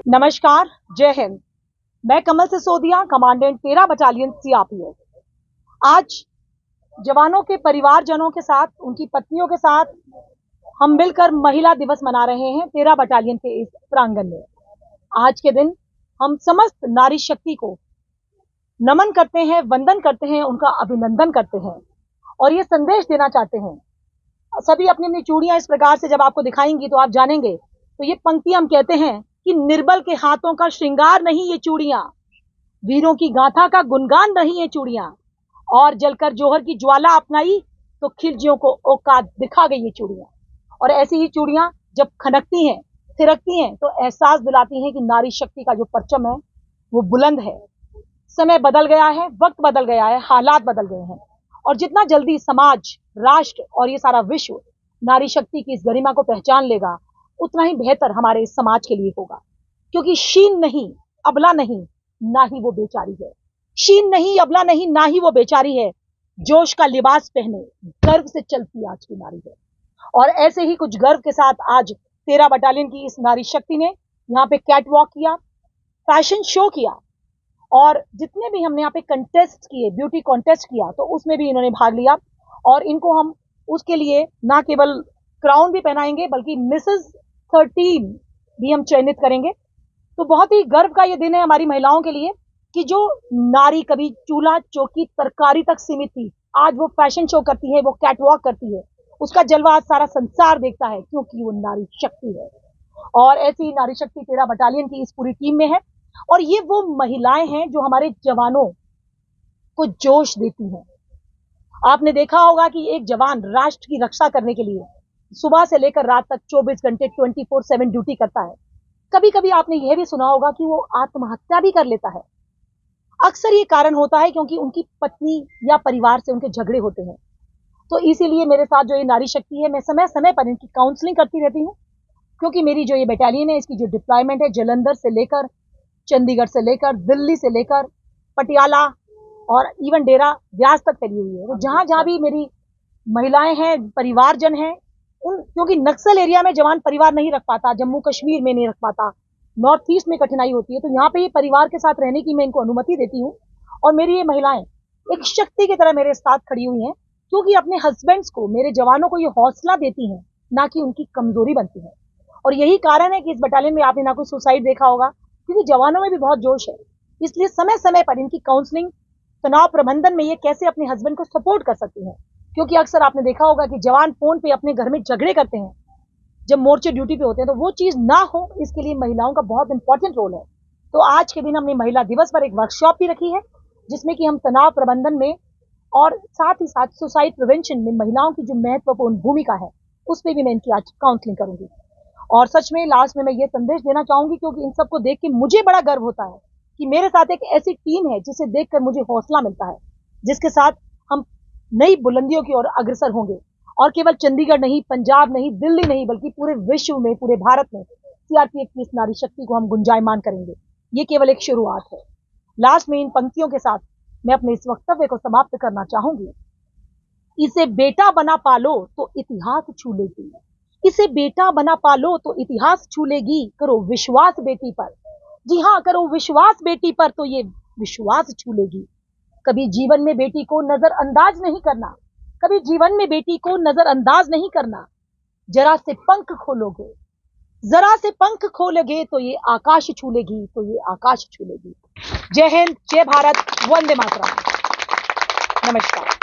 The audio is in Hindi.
नमस्कार, जय हिंद। मैं कमल सिसोदिया, कमांडेंट 13 बटालियन सीआरपीएफ। आज जवानों के परिवारजनों के साथ, उनकी पत्नियों के साथ हम मिलकर महिला दिवस मना रहे हैं 13 बटालियन के इस प्रांगण में। आज के दिन हम समस्त नारी शक्ति को नमन करते हैं, वंदन करते हैं, उनका अभिनंदन करते हैं और ये संदेश देना चाहते हैं। सभी अपनी अपनी चूड़ियां इस प्रकार से जब आपको दिखाएंगी तो आप जानेंगे। तो ये पंक्ति हम कहते हैं कि निर्बल के हाथों का श्रृंगार नहीं ये चूड़ियां, वीरों की गाथा का गुणगान नहीं ये चूड़ियां, और जलकर जौहर की ज्वाला अपनाई तो खिलजियों को औकात दिखा गई ये चूड़ियां। और ऐसी ही चूड़ियां जब खनकती हैं, थिरकती हैं तो एहसास दिलाती हैं कि नारी शक्ति का जो परचम है वो बुलंद है। समय बदल गया है, वक्त बदल गया है, हालात बदल गए हैं और जितना जल्दी समाज, राष्ट्र और ये सारा विश्व नारी शक्ति की इस गरिमा को पहचान लेगा उतना ही बेहतर हमारे इस समाज के लिए होगा। क्योंकि शीन नहीं, अबला नहीं, ना ही वो बेचारी है। शीन नहीं, अबला नहीं, ना ही वो बेचारी है। जोश का लिबास पहने गर्व से चलती आज की नारी है। और ऐसे ही कुछ गर्व के साथ आज 13 बटालियन की इस नारी शक्ति ने यहाँ पे कैट वॉक किया, फैशन शो किया और जितने भी हमने यहाँ पे कंटेस्ट किए, ब्यूटी कॉन्टेस्ट किया, तो उसमें भी इन्होंने भाग लिया। और इनको हम उसके लिए ना केवल क्राउन भी पहनाएंगे बल्कि मिसेस 13 भी हम चयनित करेंगे। तो बहुत ही गर्व का ये दिन है हमारी महिलाओं के लिए कि जो नारी कभी चूल्हा चौकी तरकारी तक सीमित थी, आज वो फैशन शो करती है, वो कैट वॉक करती है। उसका जलवा आज सारा संसार देखता है क्योंकि वो नारी शक्ति है। और ऐसी नारी शक्ति 13 बटालियन की इस पूरी टीम में है। और ये वो महिलाएं हैं जो हमारे जवानों को जोश देती हैं। आपने देखा होगा कि एक जवान राष्ट्र की रक्षा करने के लिए सुबह से लेकर रात तक 24 घंटे 24/7 ड्यूटी करता है। कभी कभी आपने यह भी सुना होगा कि वो आत्महत्या भी कर लेता है। अक्सर ये कारण होता है क्योंकि उनकी पत्नी या परिवार से उनके झगड़े होते हैं। तो इसीलिए मेरे साथ जो ये नारी शक्ति है, मैं समय समय पर इनकी काउंसलिंग करती रहती हूँ। क्योंकि मेरी जो ये बटालियन है, इसकी जो डिप्लॉयमेंट है, जलंधर से लेकर, चंडीगढ़ से लेकर, दिल्ली से लेकर, पटियाला और इवन डेरा व्यास तक फैली हुई है। तो जहां जहां भी मेरी महिलाएं हैं, परिवारजन हैं, क्योंकि नक्सल एरिया में जवान परिवार नहीं रख पाता, जम्मू कश्मीर में नहीं रख पाता, नॉर्थ ईस्ट में कठिनाई होती है, तो यहाँ पे ये परिवार के साथ रहने की मैं इनको अनुमति देती हूँ। और मेरी ये महिलाएं एक शक्ति की तरह मेरे साथ खड़ी हुई हैं क्योंकि अपने हस्बैंड्स को, मेरे जवानों को ये हौसला देती हैं, ना कि उनकी कमजोरी बनती है। और यही कारण है कि इस बटालियन में आपने ना कोई सुसाइड देखा होगा, क्योंकि जवानों में भी बहुत जोश है। इसलिए समय समय पर इनकी काउंसलिंग, तनाव प्रबंधन में ये कैसे अपने हस्बैंड को सपोर्ट कर सकती हैं। क्योंकि अक्सर आपने देखा होगा कि जवान फोन पे अपने घर में झगड़े करते हैं जब मोर्चे ड्यूटी पे होते हैं, तो वो चीज ना हो, इसके लिए महिलाओं का बहुत इंपॉर्टेंट रोल है। तो आज के दिन हमने महिला दिवस पर एक वर्कशॉप भी रखी है जिसमें कि हम तनाव प्रबंधन में और साथ ही साथ सुसाइड प्रिवेंशन में महिलाओं की जो महत्वपूर्ण भूमिका है उस पर भी मैं इनकी आज काउंसलिंग करूंगी। और सच में लास्ट में मैं ये संदेश देना चाहूंगी, क्योंकि इन सबको देख के मुझे बड़ा गर्व होता है कि मेरे साथ एक ऐसी टीम है जिसे देखकर मुझे हौसला मिलता है, जिसके साथ हम नई बुलंदियों की ओर अग्रसर होंगे। और केवल चंडीगढ़ नहीं, पंजाब नहीं, दिल्ली नहीं, बल्कि पूरे विश्व में, पूरे भारत में सीआरपीएफ की इस नारी शक्ति को हम गुंजायमान करेंगे। ये केवल एक शुरुआत है। लास्ट में इन पंक्तियों के साथ मैं अपने इस वक्तव्य को समाप्त करना चाहूंगी। इसे बेटा बना पालो तो इतिहास छू लेगी, इसे बेटा बना पालो तो इतिहास छू लेगी। करो विश्वास बेटी पर, जी हाँ, करो विश्वास बेटी पर तो ये विश्वास छू लेगी। कभी जीवन में बेटी को नजरअंदाज नहीं करना, कभी जीवन में बेटी को नजरअंदाज नहीं करना। जरा से पंख खोलोगे, जरा से पंख खोलोगे तो ये आकाश छू लेगी, तो ये आकाश छू लेगी। जय हिंद, जय भारत, वंदे मातरम। नमस्कार।